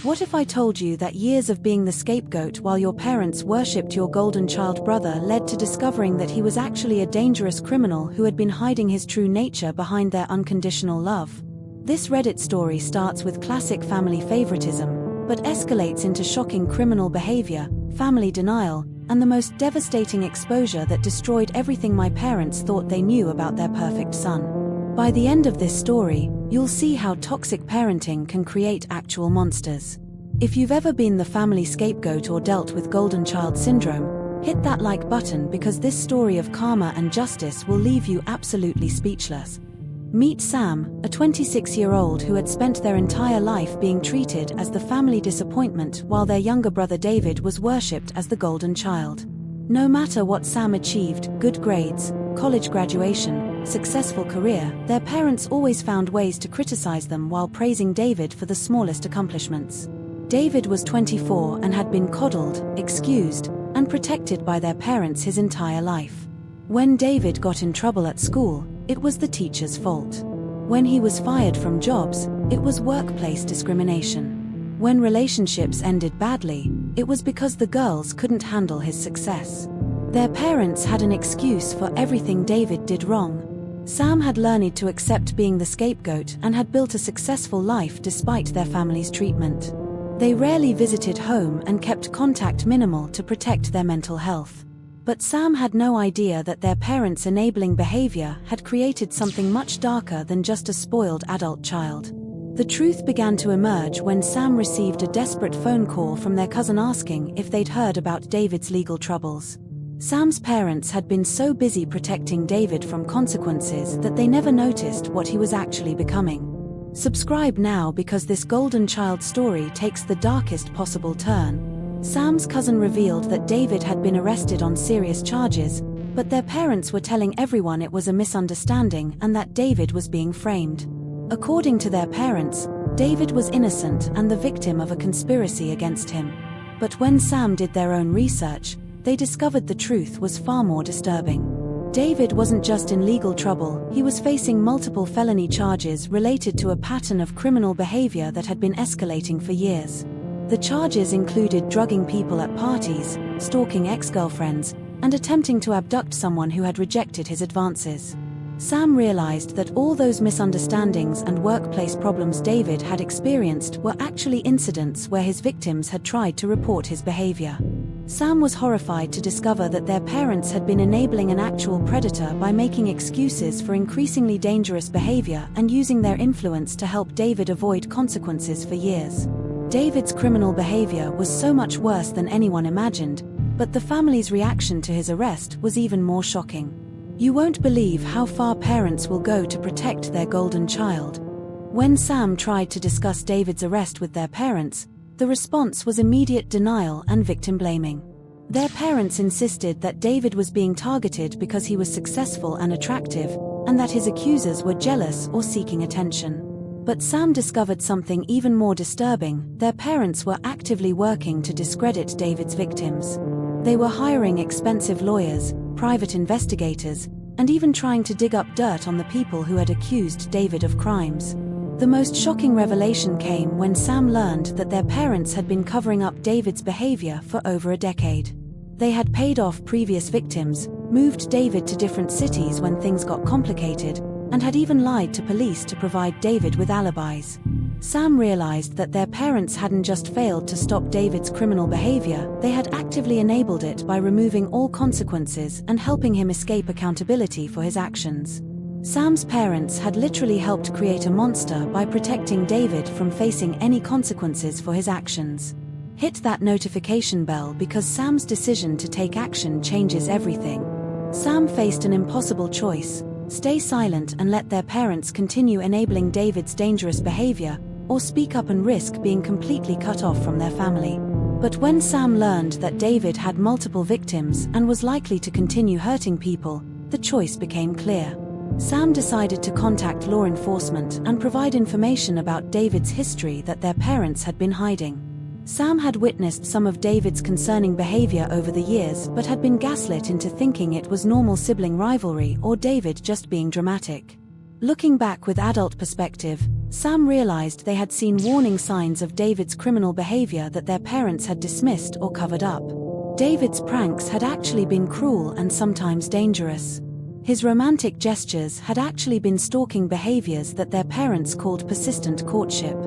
What if I told you that years of being the scapegoat while your parents worshipped your golden child brother led to discovering that he was actually a dangerous criminal who had been hiding his true nature behind their unconditional love? This Reddit story starts with classic family favoritism, but escalates into shocking criminal behavior, family denial, and the most devastating exposure that destroyed everything my parents thought they knew about their perfect son. By the end of this story, you'll see how toxic parenting can create actual monsters. If you've ever been the family scapegoat or dealt with golden child syndrome, hit that like button because this story of karma and justice will leave you absolutely speechless. Meet Sam, a 26-year-old who had spent their entire life being treated as the family disappointment while their younger brother David was worshipped as the golden child. No matter what Sam achieved, good grades, college graduation, successful career, their parents always found ways to criticize them while praising David for the smallest accomplishments. David was 24 and had been coddled, excused, and protected by their parents his entire life. When David got in trouble at school, it was the teacher's fault. When he was fired from jobs, it was workplace discrimination. When relationships ended badly, it was because the girls couldn't handle his success. Their parents had an excuse for everything David did wrong. Sam had learned to accept being the scapegoat and had built a successful life despite their family's treatment. They rarely visited home and kept contact minimal to protect their mental health. But Sam had no idea that their parents' enabling behavior had created something much darker than just a spoiled adult child. The truth began to emerge when Sam received a desperate phone call from their cousin asking if they'd heard about David's legal troubles. Sam's parents had been so busy protecting David from consequences that they never noticed what he was actually becoming. Subscribe now because this golden child story takes the darkest possible turn. Sam's cousin revealed that David had been arrested on serious charges, but their parents were telling everyone it was a misunderstanding and that David was being framed. According to their parents, David was innocent and the victim of a conspiracy against him. But when Sam did their own research, they discovered the truth was far more disturbing. David wasn't just in legal trouble, he was facing multiple felony charges related to a pattern of criminal behavior that had been escalating for years. The charges included drugging people at parties, stalking ex-girlfriends, and attempting to abduct someone who had rejected his advances. Sam realized that all those misunderstandings and workplace problems David had experienced were actually incidents where his victims had tried to report his behavior. Sam was horrified to discover that their parents had been enabling an actual predator by making excuses for increasingly dangerous behavior and using their influence to help David avoid consequences for years. David's criminal behavior was so much worse than anyone imagined, but the family's reaction to his arrest was even more shocking. You won't believe how far parents will go to protect their golden child. When Sam tried to discuss David's arrest with their parents, the response was immediate denial and victim blaming. Their parents insisted that David was being targeted because he was successful and attractive, and that his accusers were jealous or seeking attention. But Sam discovered something even more disturbing: their parents were actively working to discredit David's victims. They were hiring expensive lawyers, private investigators, and even trying to dig up dirt on the people who had accused David of crimes. The most shocking revelation came when Sam learned that their parents had been covering up David's behavior for over a decade. They had paid off previous victims, moved David to different cities when things got complicated, and had even lied to police to provide David with alibis. Sam realized that their parents hadn't just failed to stop David's criminal behavior, they had actively enabled it by removing all consequences and helping him escape accountability for his actions. Sam's parents had literally helped create a monster by protecting David from facing any consequences for his actions. Hit that notification bell because Sam's decision to take action changes everything. Sam faced an impossible choice: stay silent and let their parents continue enabling David's dangerous behavior, or speak up and risk being completely cut off from their family. But when Sam learned that David had multiple victims and was likely to continue hurting people, the choice became clear. Sam decided to contact law enforcement and provide information about David's history that their parents had been hiding. Sam had witnessed some of David's concerning behavior over the years but had been gaslit into thinking it was normal sibling rivalry or David just being dramatic. Looking back with adult perspective, Sam realized they had seen warning signs of David's criminal behavior that their parents had dismissed or covered up. David's pranks had actually been cruel and sometimes dangerous. His romantic gestures had actually been stalking behaviors that their parents called persistent courtship.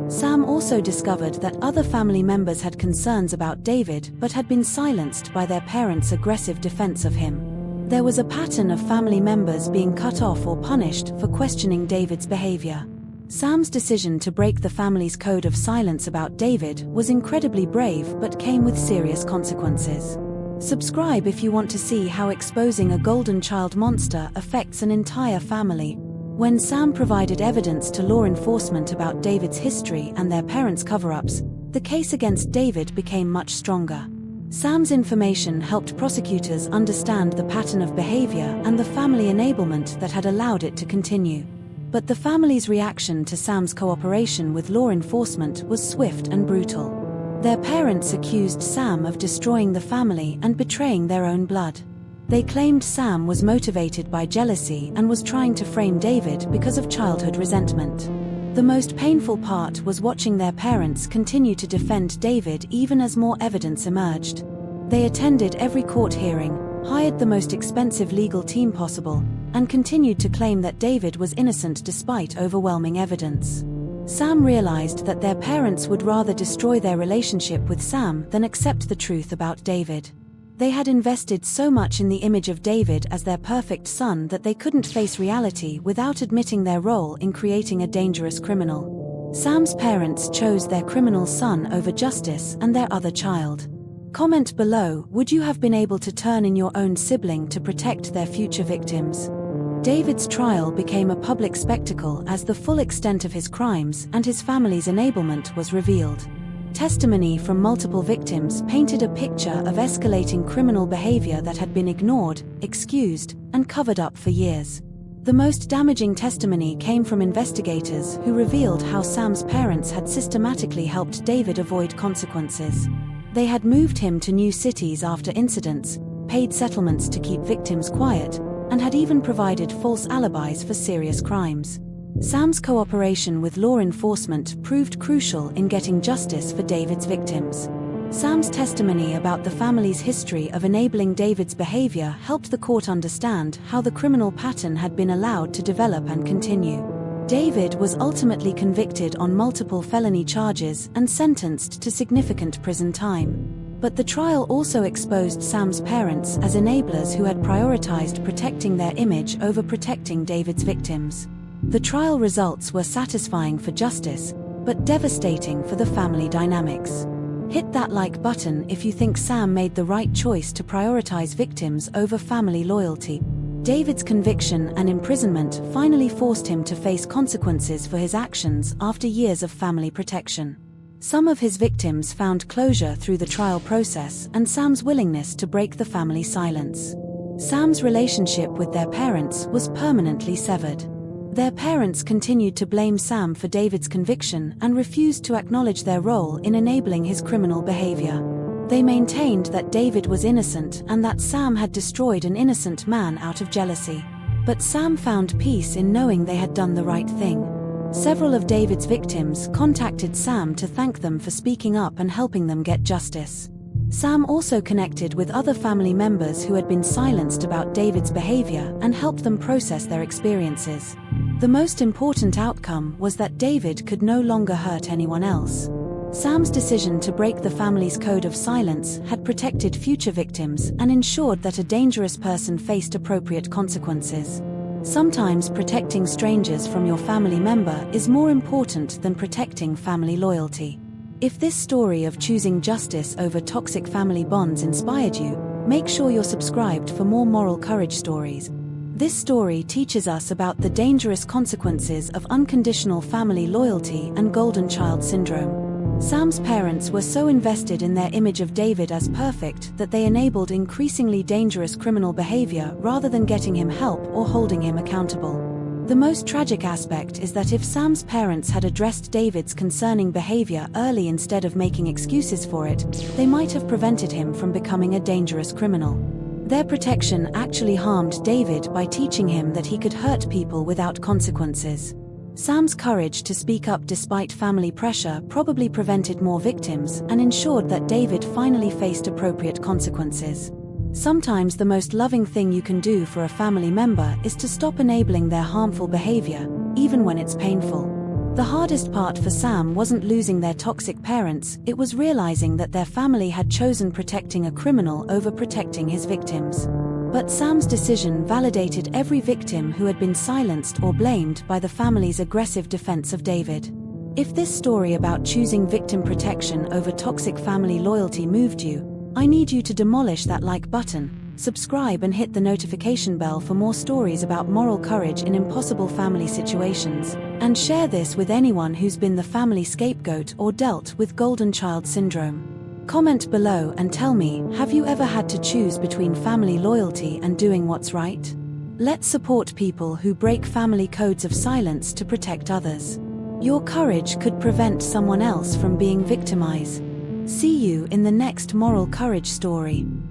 Sam also discovered that other family members had concerns about David but had been silenced by their parents' aggressive defense of him. There was a pattern of family members being cut off or punished for questioning David's behavior. Sam's decision to break the family's code of silence about David was incredibly brave but came with serious consequences. Subscribe if you want to see how exposing a golden child monster affects an entire family. When Sam provided evidence to law enforcement about David's history and their parents' cover-ups, the case against David became much stronger. Sam's information helped prosecutors understand the pattern of behavior and the family enablement that had allowed it to continue. But the family's reaction to Sam's cooperation with law enforcement was swift and brutal. Their parents accused Sam of destroying the family and betraying their own blood. They claimed Sam was motivated by jealousy and was trying to frame David because of childhood resentment. The most painful part was watching their parents continue to defend David even as more evidence emerged. They attended every court hearing, hired the most expensive legal team possible, and continued to claim that David was innocent despite overwhelming evidence. Sam realized that their parents would rather destroy their relationship with Sam than accept the truth about David. They had invested so much in the image of David as their perfect son that they couldn't face reality without admitting their role in creating a dangerous criminal. Sam's parents chose their criminal son over justice and their other child. Comment below, would you have been able to turn in your own sibling to protect their future victims? David's trial became a public spectacle as the full extent of his crimes and his family's enablement was revealed. Testimony from multiple victims painted a picture of escalating criminal behavior that had been ignored, excused, and covered up for years. The most damaging testimony came from investigators who revealed how Sam's parents had systematically helped David avoid consequences. They had moved him to new cities after incidents, paid settlements to keep victims quiet, and had even provided false alibis for serious crimes. Sam's cooperation with law enforcement proved crucial in getting justice for David's victims. Sam's testimony about the family's history of enabling David's behavior helped the court understand how the criminal pattern had been allowed to develop and continue. David was ultimately convicted on multiple felony charges and sentenced to significant prison time. But the trial also exposed Sam's parents as enablers who had prioritized protecting their image over protecting David's victims. The trial results were satisfying for justice, but devastating for the family dynamics. Hit that like button if you think Sam made the right choice to prioritize victims over family loyalty. David's conviction and imprisonment finally forced him to face consequences for his actions after years of family protection. Some of his victims found closure through the trial process and Sam's willingness to break the family silence. Sam's relationship with their parents was permanently severed. Their parents continued to blame Sam for David's conviction and refused to acknowledge their role in enabling his criminal behavior. They maintained that David was innocent and that Sam had destroyed an innocent man out of jealousy. But Sam found peace in knowing they had done the right thing. Several of David's victims contacted Sam to thank them for speaking up and helping them get justice. Sam also connected with other family members who had been silenced about David's behavior and helped them process their experiences. The most important outcome was that David could no longer hurt anyone else. Sam's decision to break the family's code of silence had protected future victims and ensured that a dangerous person faced appropriate consequences. Sometimes protecting strangers from your family member is more important than protecting family loyalty. If this story of choosing justice over toxic family bonds inspired you, make sure you're subscribed for more moral courage stories. This story teaches us about the dangerous consequences of unconditional family loyalty and golden child syndrome. Sam's parents were so invested in their image of David as perfect that they enabled increasingly dangerous criminal behavior rather than getting him help or holding him accountable. The most tragic aspect is that if Sam's parents had addressed David's concerning behavior early instead of making excuses for it, they might have prevented him from becoming a dangerous criminal. Their protection actually harmed David by teaching him that he could hurt people without consequences. Sam's courage to speak up despite family pressure probably prevented more victims and ensured that David finally faced appropriate consequences. Sometimes the most loving thing you can do for a family member is to stop enabling their harmful behavior, even when it's painful. The hardest part for Sam wasn't losing their toxic parents, it was realizing that their family had chosen protecting a criminal over protecting his victims. But Sam's decision validated every victim who had been silenced or blamed by the family's aggressive defense of David. If this story about choosing victim protection over toxic family loyalty moved you, I need you to demolish that like button, subscribe and hit the notification bell for more stories about moral courage in impossible family situations, and share this with anyone who's been the family scapegoat or dealt with golden child syndrome. Comment below and tell me, have you ever had to choose between family loyalty and doing what's right? Let's support people who break family codes of silence to protect others. Your courage could prevent someone else from being victimized. See you in the next moral courage story.